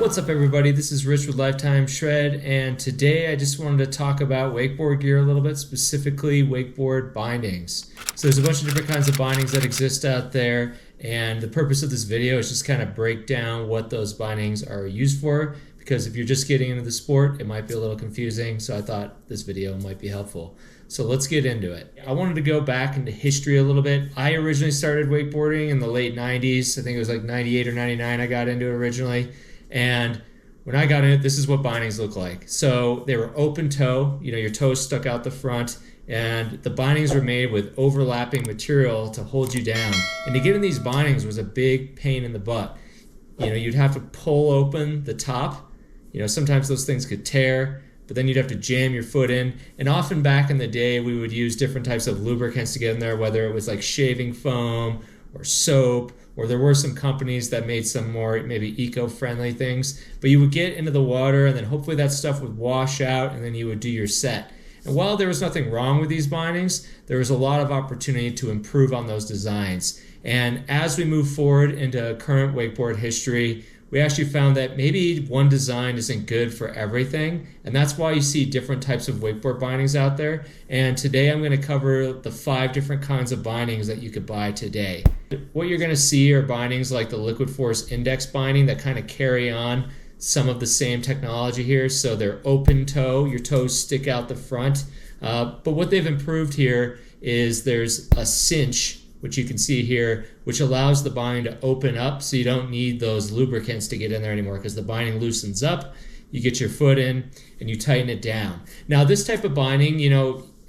What's up, everybody? This is Rich with Lifetime Shred, and today I just wanted to talk about wakeboard gear a little bit, specifically wakeboard bindings. So there's a bunch of different kinds of bindings that exist out there, and the purpose of this video is just kind of break down what those bindings are used for, because if you're just getting into the sport, it might be a little confusing, so I thought this video might be helpful. So let's get into it. I wanted to go back into history a little bit. I originally started wakeboarding in the late 90s. I think it was like 98 or 99 I got into it originally. And when I got in it, this is what bindings look like. So they were open toe, your toes stuck out the front, and the bindings were made with overlapping material to hold you down. And to get in these bindings was a big pain in the butt. You'd have to pull open the top. Sometimes those things could tear, but then you'd have to jam your foot in. And often back in the day, we would use different types of lubricants to get in there, whether it was like shaving foam or soap, or there were some companies that made some more maybe eco-friendly things. But you would get into the water, and then hopefully that stuff would wash out, and then you would do your set. And while there was nothing wrong with these bindings, there was a lot of opportunity to improve on those designs. And as we move forward into current wakeboard history, we actually found that maybe one design isn't good for everything, and that's why you see different types of wakeboard bindings out there. And today I'm going to cover the 5 different kinds of bindings that you could buy today. What you're going to see are bindings like the Liquid Force Index binding that kind of carry on some of the same technology here. So they're open toe, your toes stick out the front. But what they've improved here is there's a cinch, which you can see here, which allows the binding to open up, so you don't need those lubricants to get in there anymore, because the binding loosens up, you get your foot in, and you tighten it down. Now, this type of binding,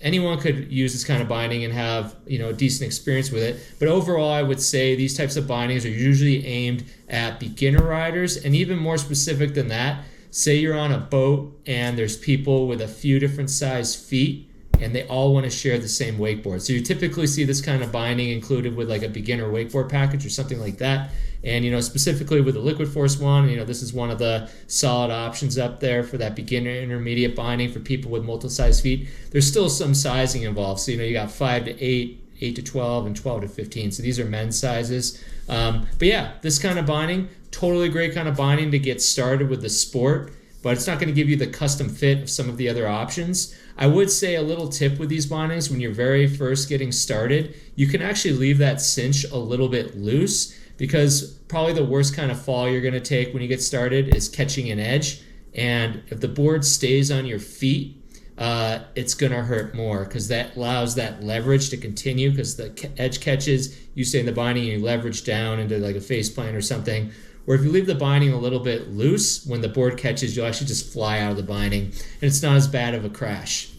anyone could use this kind of binding and have, a decent experience with it. But overall, I would say these types of bindings are usually aimed at beginner riders, and even more specific than that, say you're on a boat and there's people with a few different size feet, and they all want to share the same wakeboard. So you typically see this kind of binding included with like a beginner wakeboard package or something like that. And specifically with the Liquid Force one, this is one of the solid options up there for that beginner intermediate binding for people with multiple size feet. There's still some sizing involved. So you got 5 to 8, 8 to 12, and 12 to 15. So these are men's sizes. But yeah, this kind of binding, totally great kind of binding to get started with the sport, but it's not going to give you the custom fit of some of the other options. I would say a little tip with these bindings: when you're very first getting started, you can actually leave that cinch a little bit loose, because probably the worst kind of fall you're going to take when you get started is catching an edge. And if the board stays on your feet, it's going to hurt more, because that allows that leverage to continue, because the edge catches, you stay in the binding, and you leverage down into like a face plant or something. Or if you leave the binding a little bit loose, when the board catches, you'll actually just fly out of the binding, and it's not as bad of a crash.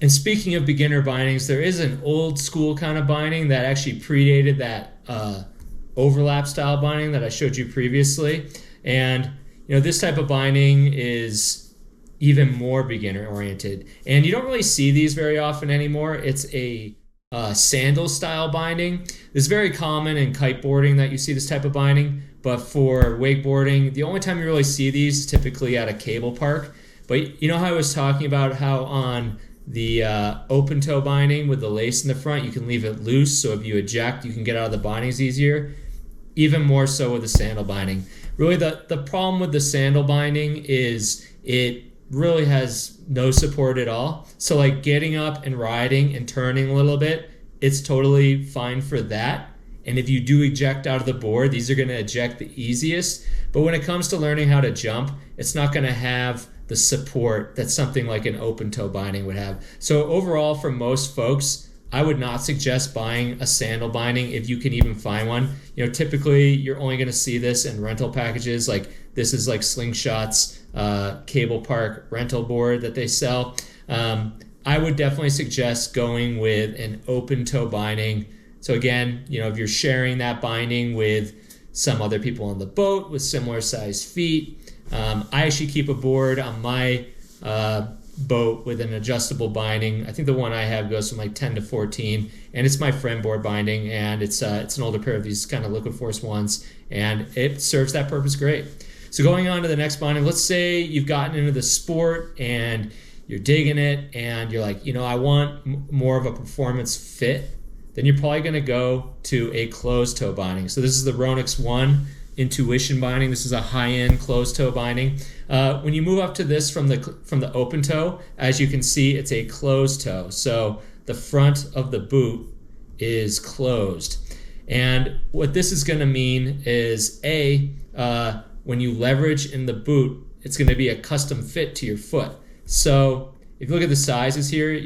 And speaking of beginner bindings, there is an old school kind of binding that actually predated that overlap style binding that I showed you previously. And this type of binding is even more beginner oriented, and you don't really see these very often anymore. It's a sandal style binding. It's very common in kiteboarding that you see this type of binding, but for wakeboarding, the only time you really see these is typically at a cable park. But how I was talking about how on the open toe binding with the lace in the front, you can leave it loose, so if you eject, you can get out of the bindings easier. Even more so with the sandal binding. Really, the problem with the sandal binding is it really has no support at all. So like getting up and riding and turning a little bit, it's totally fine for that. And if you do eject out of the board, these are going to eject the easiest. But when it comes to learning how to jump, it's not going to have the support that something like an open toe binding would have. So overall, for most folks, I would not suggest buying a sandal binding if you can even find one. Typically you're only going to see this in rental packages. Like this is like Slingshot's cable park rental board that they sell. I would definitely suggest going with an open toe binding. So again, if you're sharing that binding with some other people on the boat with similar sized feet. I actually keep a board on my boat with an adjustable binding. I think the one I have goes from like 10 to 14, and it's my friend board binding, and it's an older pair of these kind of Liquid Force ones, and it serves that purpose great. So going on to the next binding, let's say you've gotten into the sport and you're digging it, and you're like, I want more of a performance fit. Then you're probably going to go to a closed toe binding. So this is the Ronix 1. Intuition binding. This is a high-end closed toe binding. When you move up to this from the open toe, as you can see, it's a closed toe. So the front of the boot is closed. And what this is going to mean is, when you leverage in the boot, it's going to be a custom fit to your foot. So if you look at the sizes here,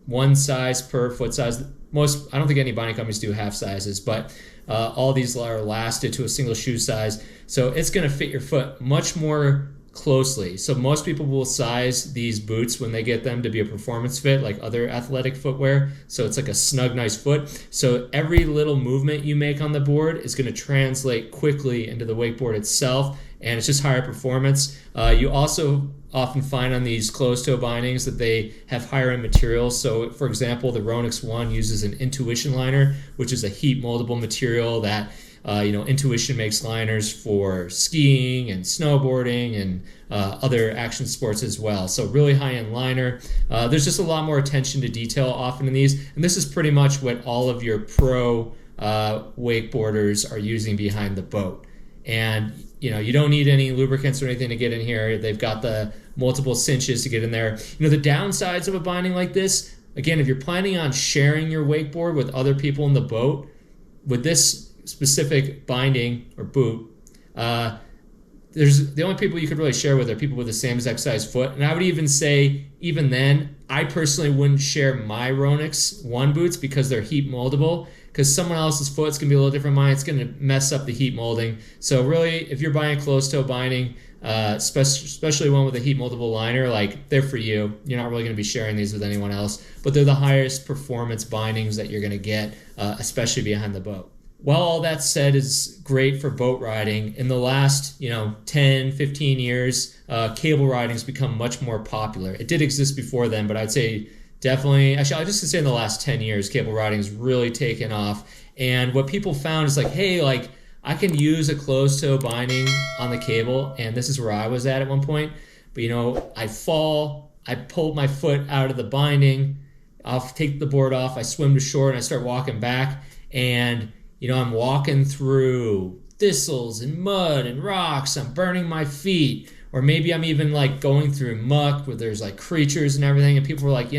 one size per foot size. I don't think any binding companies do half sizes, but all these are lasted to a single shoe size. So it's going to fit your foot much more closely. So most people will size these boots when they get them to be a performance fit, like other athletic footwear. So it's like a snug, nice foot. So every little movement you make on the board is going to translate quickly into the wakeboard itself, and it's just higher performance. You also often find on these closed toe bindings that they have higher end materials. So for example, the Ronix One uses an Intuition liner, which is a heat moldable material that Intuition makes liners for skiing and snowboarding and other action sports as well. So really high-end liner. There's just a lot more attention to detail often in these, and this is pretty much what all of your pro wakeboarders are using behind the boat. And you don't need any lubricants or anything to get in here. They've got the multiple cinches to get in there. The downsides of a binding like this, again, if you're planning on sharing your wakeboard with other people in the boat, with this specific binding or boot, there's the only people you could really share with are people with the same exact size foot. And I would even say, even then, I personally wouldn't share my Ronix One boots because they're heat moldable, because someone else's foot's gonna be a little different than mine. It's gonna mess up the heat molding. So really, if you're buying a closed toe binding, especially one with a heat moldable liner, like, they're for you. You're not really going to be sharing these with anyone else, but they're the highest performance bindings that you're going to get, especially behind the boat. While all that said is great for boat riding, in the last 10, 15 years, cable riding has become much more popular. It did exist before then, but I'd say definitely, actually, I just say in the last 10 years, cable riding has really taken off. And what people found is I can use a closed toe binding on the cable, and this is where I was at one point. But I fall, I pull my foot out of the binding, I'll take the board off, I swim to shore, and I start walking back, and I'm walking through thistles and mud and rocks, I'm burning my feet, or maybe I'm even going through muck where there's creatures and everything, and people were like,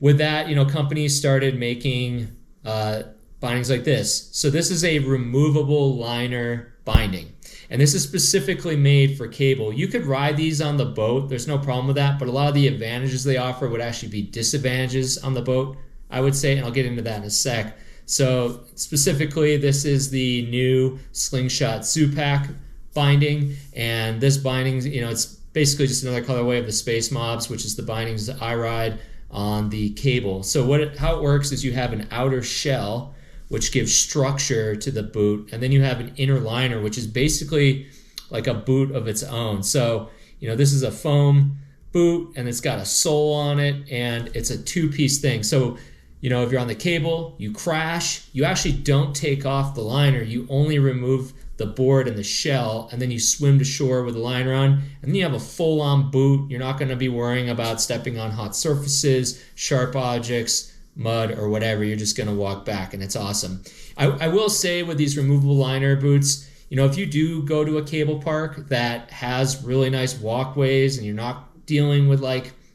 with that, companies started making bindings like this. So this is a removable liner binding, and this is specifically made for cable. You could ride these on the boat, there's no problem with that, but a lot of the advantages they offer would actually be disadvantages on the boat, I would say, and I'll get into that in a sec. So specifically, this is the new Slingshot Zupac binding, and this binding, it's basically just another colorway of the Space Mobs, which is the bindings that I ride on the cable. So how it works is you have an outer shell, which gives structure to the boot, and then you have an inner liner, which is basically like a boot of its own. So this is a foam boot, and it's got a sole on it, and it's a two-piece thing. So if you're on the cable, you crash, you actually don't take off the liner, you only remove the board and the shell, and then you swim to shore with the liner on, and then you have a full-on boot. You're not going to be worrying about stepping on hot surfaces, sharp objects, mud, or whatever. You're just going to walk back, and it's awesome. I will say with these removable liner boots, if you do go to a cable park that has really nice walkways and you're not dealing with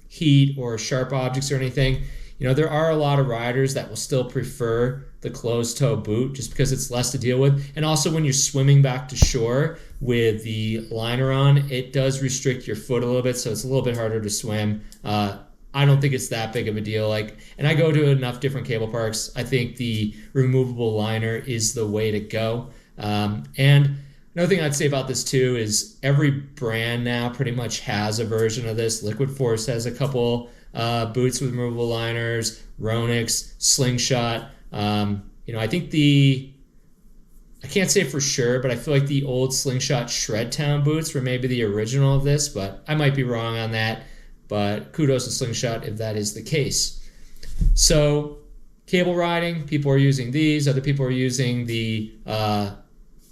heat or sharp objects or anything, there are a lot of riders that will still prefer the closed toe boot just because it's less to deal with. And also when you're swimming back to shore with the liner on, it does restrict your foot a little bit, so it's a little bit harder to swim. I don't think it's that big of a deal. And I go to enough different cable parks. I think the removable liner is the way to go. And another thing I'd say about this too is every brand now pretty much has a version of this. Liquid Force has a couple boots with removable liners, Ronix, Slingshot. I think I can't say for sure, but I feel like the old Slingshot Shred Town boots were maybe the original of this, but I might be wrong on that. But kudos to Slingshot if that is the case. So cable riding, people are using these. Other people are using the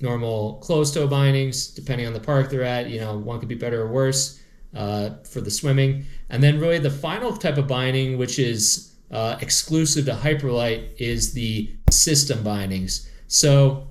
normal closed toe bindings, depending on the park they're at. One could be better or worse for the swimming. And then really the final type of binding, which is exclusive to Hyperlite, is the system bindings. So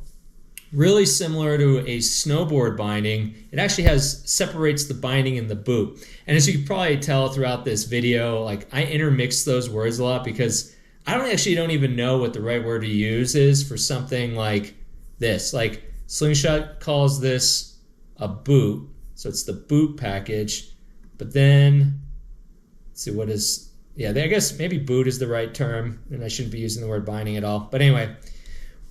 Really similar to a snowboard binding, it actually separates the binding and the boot. And as you can probably tell throughout this video, like I intermix those words a lot because I don't even know what the right word to use is for something like this. Like Slingshot calls this a boot, so it's the boot package. But then, let's see, I guess maybe boot is the right term, and I shouldn't be using the word binding at all. But anyway,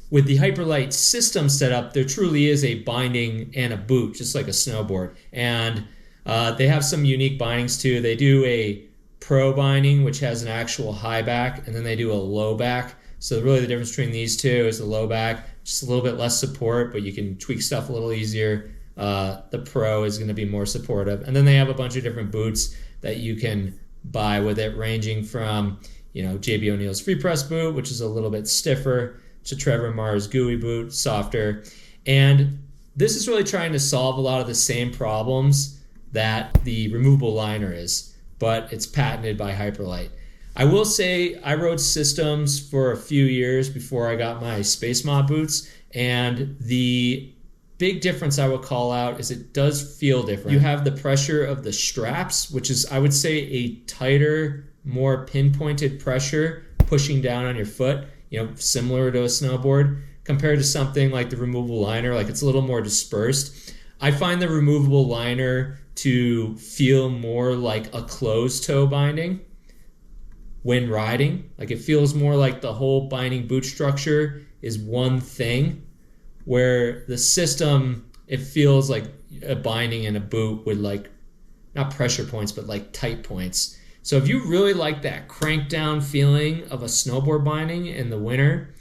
with the Hyperlite Systems setup, there truly is a binding and a boot, just like a snowboard. And they have some unique bindings too. They do a pro binding, which has an actual high back, and then they do a low back. So really the difference between these two is the low back, just a little bit less support, but you can tweak stuff a little easier. The pro is going to be more supportive. And then they have a bunch of different boots that you can buy with it, ranging from, JB O'Neill's Free Press boot, which is a little bit stiffer, to Trevor Marr's Gooey boot, softer. And this is really trying to solve a lot of the same problems that the removable liner is, but it's patented by Hyperlite. I will say I rode Systems for a few years before I got my Space Mod boots, and the big difference I will call out is it does feel different. You have the pressure of the straps, which is, I would say, a tighter, more pinpointed pressure pushing down on your foot, similar to a snowboard, compared to something like the removable liner. Like it's a little more dispersed. I find the removable liner to feel more like a closed toe binding when riding. Like it feels more like the whole binding boot structure is one thing, where the system, it feels like a binding and a boot with like, not pressure points, but like tight points. So if you really like that crank down feeling of a snowboard binding in the winter,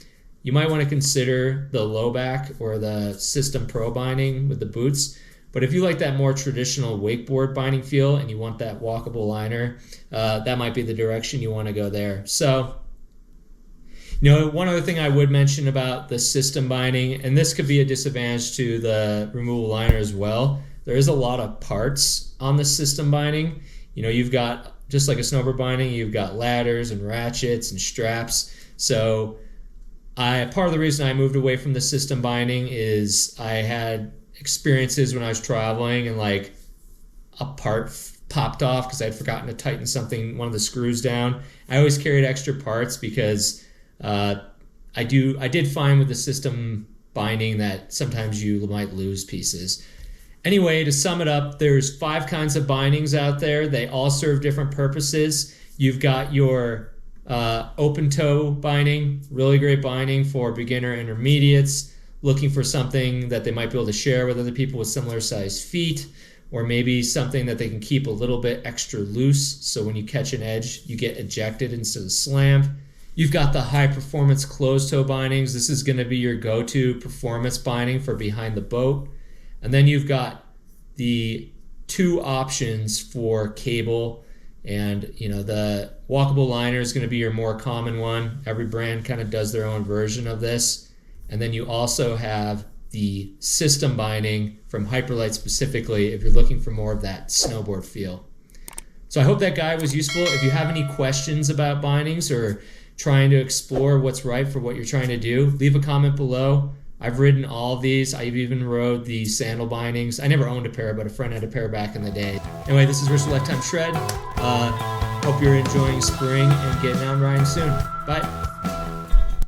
you might want to consider the low back or the System Pro binding with the boots. But if you like that more traditional wakeboard binding feel and you want that walkable liner, that might be the direction you want to go there. So, one other thing I would mention about the system binding, and this could be a disadvantage to the removable liner as well, there is a lot of parts on the system binding. You've got, just like a snowboard binding, you've got ladders and ratchets and straps. So part of the reason I moved away from the system binding is I had experiences when I was traveling and like a part popped off because I'd forgotten to tighten one of the screws down. I always carried extra parts because I did find with the system binding that sometimes you might lose pieces. Anyway, to sum it up, there's 5 kinds of bindings out there. They all serve different purposes. You've got your open toe binding, really great binding for beginner intermediates, looking for something that they might be able to share with other people with similar sized feet, or maybe something that they can keep a little bit extra loose so when you catch an edge, you get ejected instead of slammed. You've got the high performance closed toe bindings. This is going to be your go-to performance binding for behind the boat. And then you've got the 2 options for cable, and the walkable liner is going to be your more common one. Every brand kind of does their own version of this. And then you also have the system binding from Hyperlite specifically if you're looking for more of that snowboard feel. So I hope that guide was useful. If you have any questions about bindings or trying to explore what's right for what you're trying to do, leave a comment below. I've ridden all of these. I've even rode the sandal bindings. I never owned a pair, but a friend had a pair back in the day. Anyway, this is Rich with Lifetime Shred. Hope you're enjoying spring and getting out and riding soon. Bye.